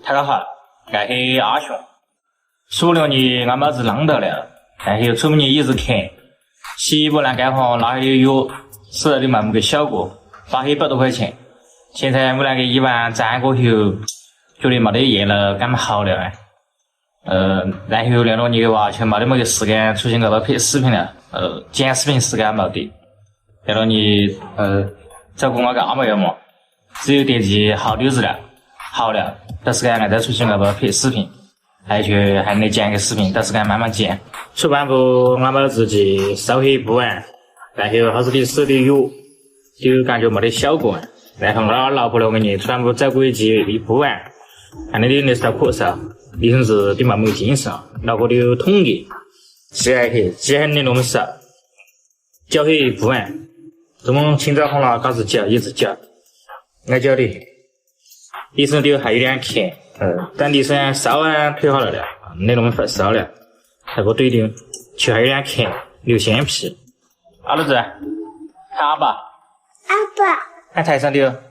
大家好，我是阿雄。除了你俺们是啷到了，但是出门你一直看，洗不烂干黄，那些药吃了的嘛没个效果，花100多块钱。现在我那个医院站过后，觉得没得验了，感冒好了然后那个你娃就没得么个时间出去给他拍视频了，剪视频时间没得。那个你找个我个阿妹了嘛，只有电机好久子了，好了，到时间俺再出去给他拍视频，还能剪个视频，到时间慢慢剪。出版部俺们自己烧黑不完，然后好子的手的药就感觉没得效果，然后我老婆了给你出版部找过一季一补完，看你的烧咳嗽，你甚至对嘛没精神，脑壳里有痛的，饥很的那么烧，脚黑不完，这么清早红了搞是脚一直脚，我脚的，医生都还有点看，但医生烧完退好了的，没那么发烧了，那个对的，就还有点看，流鲜皮。儿子，喊阿爸。阿爸。喊台上的，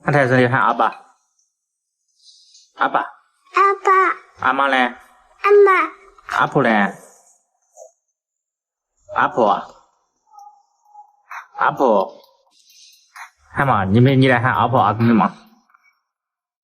喊台上的喊阿爸。阿爸。阿爸。阿妈呢？阿妈。阿婆呢？阿婆啊。阿婆。喊嘛，你来喊阿婆阿公的嘛。